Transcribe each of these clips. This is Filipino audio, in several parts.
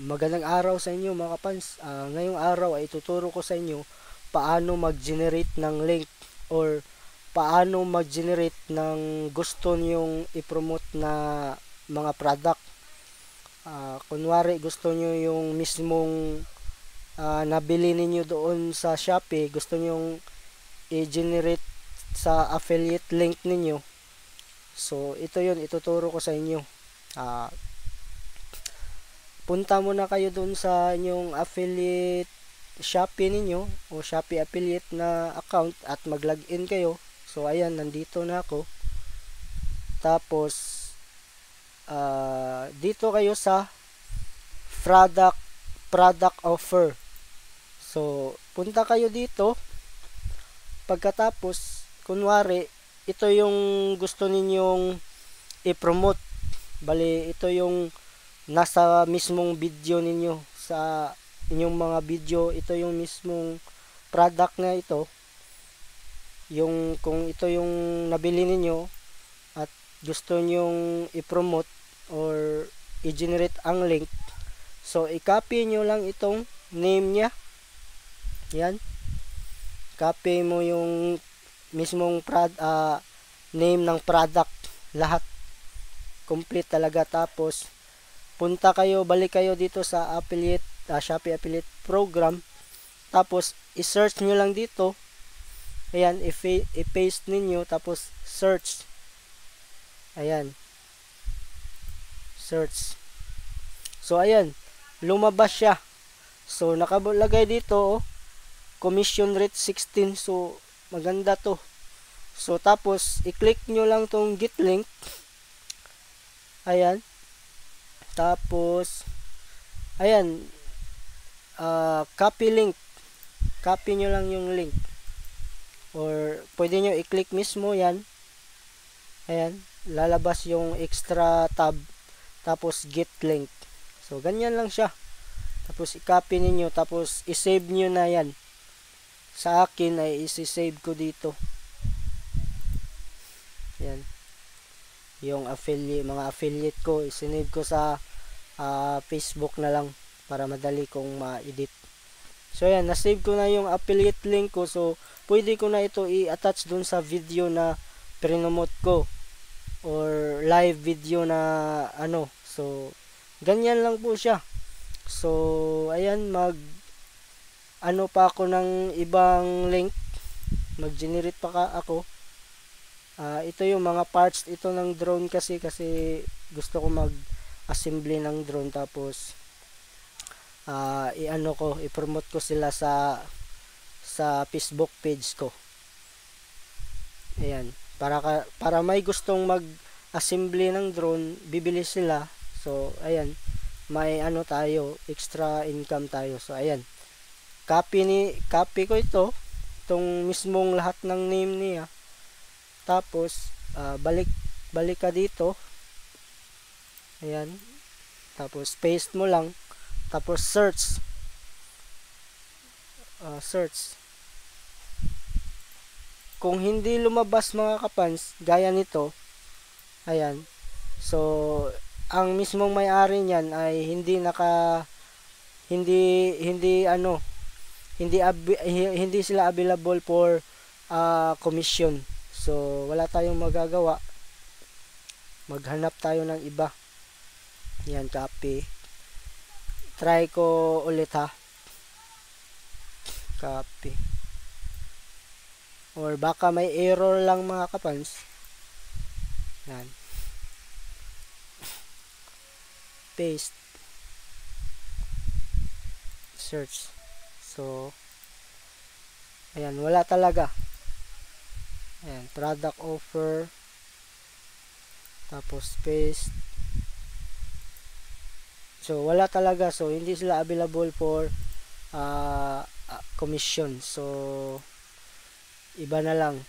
Magandang araw sa inyo mga kapans. Ngayong araw ay tuturo ko sa inyo paano mag-generate ng link or paano mag-generate ng gusto niyong i-promote na mga product. Kunwari gusto niyo yung mismong nabili ninyo doon sa Shopee, gusto niyong i-generate sa affiliate link ninyo. So ito yun, ituturo ko sa inyo. Punta muna kayo doon sa inyong affiliate Shopee ninyo o Shopee affiliate na account at mag-login kayo. So ayan, nandito na ako. Tapos dito kayo sa product offer. So punta kayo dito. Pagkatapos, kunwari ito yung gusto ninyong i-promote. Bali, ito yung nasa mismong video ninyo, sa inyong mga video, ito yung mismong product na ito, yung kung ito yung nabili ninyo at gusto nyong i-promote or i-generate ang link. So i-copy nyo lang itong name nya, yan, copy mo yung mismong name ng product, lahat complete talaga. Tapos balik kayo dito sa affiliate, Shopee affiliate program. Tapos i-search nyo lang dito, ayan, i-paste ninyo, tapos search, ayan, search. So ayan, lumabas siya. So nakalagay dito, commission rate 16. So maganda to. So tapos i-click nyo lang tong get link, ayan. Tapos ayan, copy link, copy nyo lang yung link, or pwede nyo i-click mismo, yan, ayan, lalabas yung extra tab, tapos get link. So ganyan lang siya. Tapos i-copy ninyo, tapos i-save nyo na yan. Sa akin ay isi-save ko dito, yan, yung mga affiliate ko, isinave ko sa Facebook na lang para madali kong ma-edit. So yan, na-save ko na yung affiliate link ko. So pwede ko na ito i-attach dun sa video na promote ko or live video na ano. So ganyan lang po siya. So ayan, ano pa ako ng ibang link, mag-generate pa ako. Ito yung mga parts ito ng drone, kasi gusto ko mag-assembly ng drone. Tapos i-promote ko sila sa Facebook page ko. Ayan, para may gustong mag-assembly ng drone, bibili sila. So ayan, may tayo, extra income tayo. So ayan, copy ko itong mismong lahat ng name niya. Tapos balik ka dito, ayan, tapos paste mo lang, tapos search, kung hindi lumabas mga kapans gaya nito, ayan, so ang mismong may-ari niyan ay hindi sila available for commission. So wala tayong magagawa, maghanap tayo ng iba. Yan, copy, try ko ulit, ha, copy, or baka may error lang mga kapans. Yan, paste, search. So ayan, wala talaga. Ayan, product offer, tapos paste. So wala talaga. So hindi sila available for commission. So iba na lang,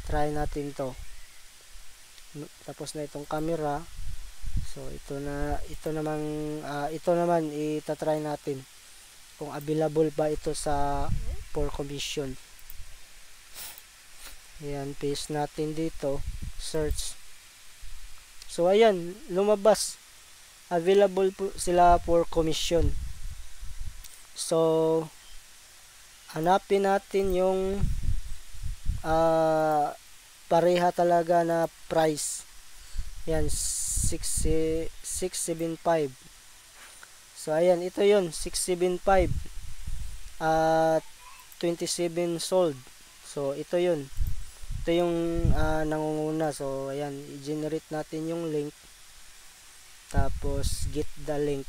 try natin to. Tapos na itong camera. So ito naman itatry natin kung available ba ito for commission. Ayan, paste natin dito, search. So ayan, lumabas. available po sila for commission. So hanapin natin yung pareha talaga na price. Yan, 675. So ayan, ito yon 675 at 27 sold. So ito yon, ito yung nangunguna. So ayan, i-generate natin yung link, tapos get the link,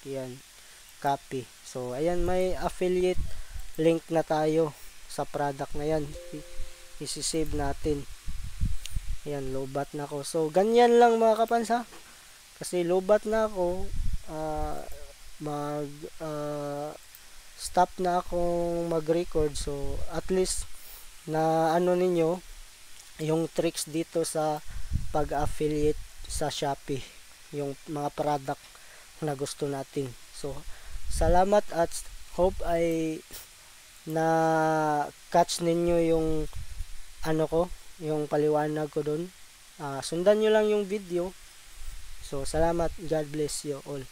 yan, copy. So ayan, may affiliate link na tayo sa product na yan. Isi-save natin. Ayan, lobat na ako. So ganyan lang mga kapansa, kasi lobat na ako, mag stop na akong mag-record. So at least na ano ninyo yung tricks dito sa pag-affiliate sa Shopee, yung mga product na gusto natin. So salamat at hope ay na catch ninyo yung ano ko, yung paliwanag ko doon. Sundan nyo lang yung video. So salamat, God bless you all.